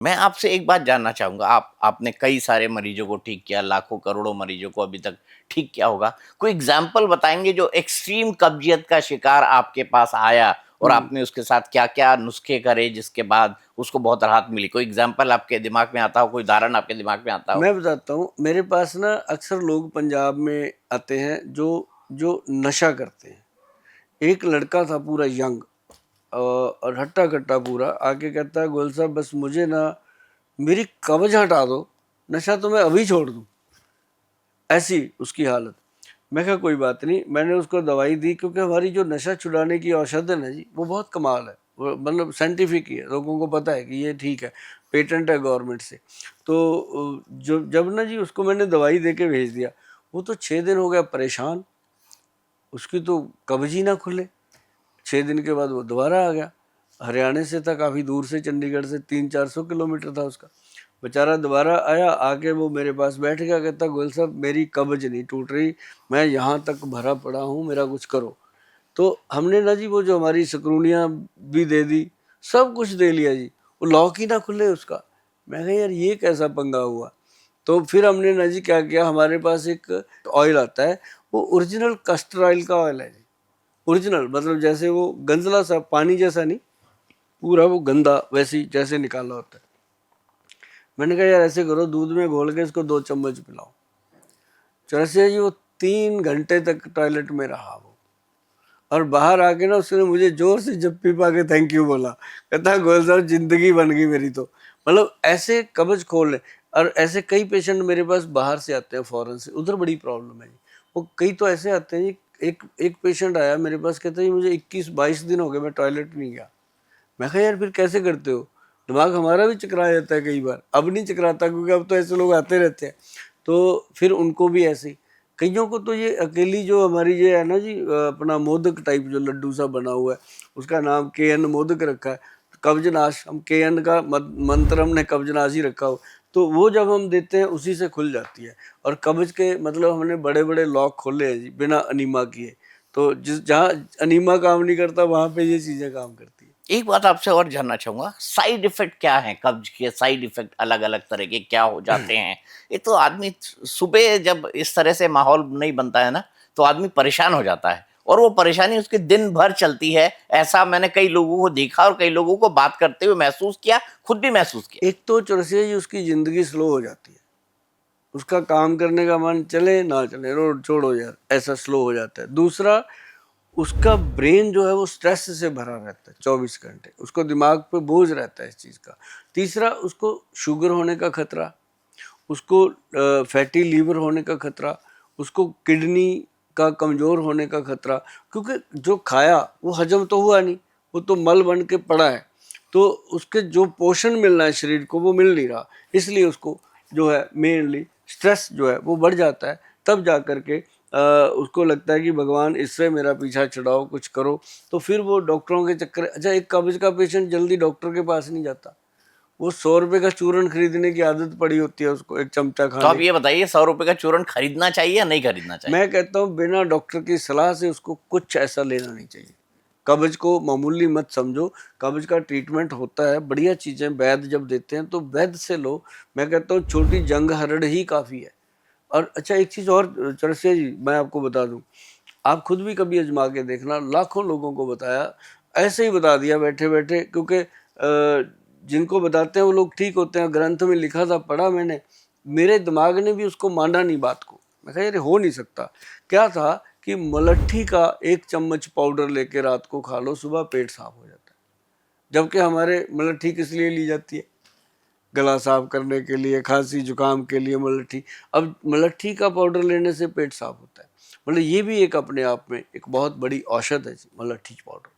मैं आपसे एक बात जानना चाहूँगा, आपने कई सारे मरीज़ों को ठीक किया, लाखों करोड़ों मरीज़ों को अभी तक ठीक किया होगा। कोई एग्ज़ाम्पल बताएँगे जो एक्सट्रीम कब्ज़ियत का शिकार आपके पास आया और हुँ। आपने उसके साथ क्या-क्या नुस्खे करे जिसके बाद उसको बहुत राहत मिली? कोई एग्ज़ाम्पल आपके दिमाग में आता हो, कोई उदाहरण आपके दिमाग में आता हो? मैं बताता हूँ, मेरे पास ना अक्सर लोग पंजाब में आते हैं जो जो नशा करते हैं। एक लड़का था पूरा यंग और हट्टा-कट्टा पूरा, आके कहता है गोयल साहब बस मुझे ना मेरी कब्ज़ हटा दो, नशा तो मैं अभी छोड़ दूँ। ऐसी उसकी हालत। मैं कहा कोई बात नहीं, मैंने उसको दवाई दी क्योंकि हमारी जो नशा छुड़ाने की औषध है ना जी, वो बहुत कमाल है। वो मतलब साइंटिफिक ही है, लोगों को पता है कि ये ठीक है, पेटेंट है गवर्नमेंट से। तो जो जब ना जी उसको मैंने दवाई दे के भेज दिया, वो तो 6 दिन हो गया परेशान, उसकी तो कब्ज़ ही ना खुले। 6 दिन के बाद वो दोबारा आ गया। हरियाणा से था, काफ़ी दूर से, चंडीगढ़ से 300-400 किलोमीटर था उसका। बेचारा दोबारा आया, आके वो मेरे पास बैठ गया, कहता गोयल साहब मेरी कब्ज़ नहीं टूट रही, मैं यहाँ तक भरा पड़ा हूँ, मेरा कुछ करो। तो हमने ना जी वो जो हमारी सकरूनियाँ भी दे दी, सब कुछ दे लिया जी, वो लॉक ही ना खुले उसका। मैं कहा यार ये कैसा पंगा हुआ? तो फिर हमने ना जी क्या किया, हमारे पास एक ऑयल आता है, वो ओरिजिनल castor ऑयल का ऑयल है जी। ओरिजिनल मतलब जैसे वो गंजला सा पानी जैसा नहीं, पूरा वो गंदा वैसे ही जैसे निकाला होता है। मैंने कहा यार ऐसे करो, दूध में घोल के इसको 2 चम्मच पिलाओ। चरसिया जी वो 3 घंटे तक टॉयलेट में रहा वो, और बाहर आके ना उसने मुझे जोर से जप्पी पा के थैंक यू बोला। कहता गोयल साहब जिंदगी बन गई मेरी तो। मतलब ऐसे कब्ज खोल ले। और ऐसे कई पेशेंट मेरे पास बाहर से आते हैं, फॉरेन से, उधर बड़ी प्रॉब्लम है जी। वो कई तो ऐसे आते हैं जी, एक एक पेशेंट आया मेरे पास, कहता है जी मुझे 21-22 दिन हो गए मैं टॉयलेट नहीं गया। मैं कहा यार फिर कैसे करते हो? दिमाग हमारा भी चकरा जाता है कई बार, अब नहीं चकराता क्योंकि अब तो ऐसे लोग आते रहते हैं। तो फिर उनको भी ऐसे ही, कईयों को तो ये अकेली जो हमारी ये है ना जी, अपना मोदक टाइप जो लड्डू सा बना हुआ है, उसका नाम केएन मोदक रखा है। कब्जनाश, हम केएन का मंत्र हमने कब्जनाश ही रखा हो, तो वो जब हम देते हैं उसी से खुल जाती है। और कब्ज के मतलब हमने बड़े बड़े लॉक खोले हैं जी बिना अनीमा किए। तो जिस जहाँ अनीमा काम नहीं करता वहाँ पे ये चीज़ें काम करती है। एक बात आपसे और जानना चाहूँगा, साइड इफ़ेक्ट क्या हैं? कब्ज़ के साइड इफ़ेक्ट अलग-अलग तरह के क्या हो जाते हैं? ये तो आदमी सुबह जब इस तरह से माहौल नहीं बनता है ना, तो आदमी परेशान हो जाता है और वो परेशानी उसके दिन भर चलती है। ऐसा मैंने कई लोगों को देखा और कई लोगों को बात करते हुए महसूस किया, खुद भी महसूस किया। एक तो चौरसिया जी उसकी ज़िंदगी स्लो हो जाती है। उसका काम करने का मन चले ना चले, रोड छोड़ो यार, ऐसा स्लो हो जाता है। दूसरा, उसका ब्रेन जो है वो स्ट्रेस से भरा रहता है 24 घंटे, उसको दिमाग पे बोझ रहता है इस चीज़ का। तीसरा, उसको शुगर होने का खतरा, उसको फैटी लीवर होने का खतरा, उसको किडनी का कमज़ोर होने का खतरा, क्योंकि जो खाया वो हजम तो हुआ नहीं, वो तो मल बन के पड़ा है। तो उसके जो पोषण मिलना है शरीर को वो मिल नहीं रहा, इसलिए उसको जो है मेनली स्ट्रेस जो है वो बढ़ जाता है। तब जा कर के उसको लगता है कि भगवान इससे मेरा पीछा छुड़ाओ, कुछ करो। तो फिर वो डॉक्टरों के चक्कर, अच्छा एक कब्ज़ का पेशेंट जल्दी डॉक्टर के पास नहीं जाता, वो 100 रुपए का चूरन खरीदने की आदत पड़ी होती है उसको, एक चमचा तो आप खाने ये की। बताइए, ₹100 का चूरन खरीदना चाहिए या नहीं खरीदना चाहिए? मैं कहता हूँ बिना डॉक्टर की सलाह से उसको कुछ ऐसा लेना नहीं चाहिए। कब्ज को मामूली मत समझो, कब्ज का ट्रीटमेंट होता है, बढ़िया चीज़ें वैद्य जब देते हैं तो वैद्य से लो। मैं कहता हूँ छोटी जंग हरड़ ही काफ़ी है। और अच्छा एक चीज़ और चरसिया जी मैं आपको बता दूँ, आप खुद भी कभी आजमा के देखना, लाखों लोगों को बताया, ऐसे ही बता दिया बैठे-बैठे, क्योंकि जिनको बताते हैं वो लोग ठीक होते हैं, ग्रंथ में लिखा था, पढ़ा मैंने, मेरे दिमाग ने भी उसको माना नहीं बात को। मैं कहा यार हो नहीं सकता। क्या था कि मलट्ठी का 1 चम्मच पाउडर लेके रात को खा लो, सुबह पेट साफ हो जाता है। जबकि हमारे मलट्ठी किस लिए ली जाती है? गला साफ करने के लिए, खांसी जुकाम के लिए मलट्ठी। अब मलट्ठी का पाउडर लेने से पेट साफ होता है। मतलब ये भी एक अपने आप में एक बहुत बड़ी औषध है जी, मलट्ठी पाउडर।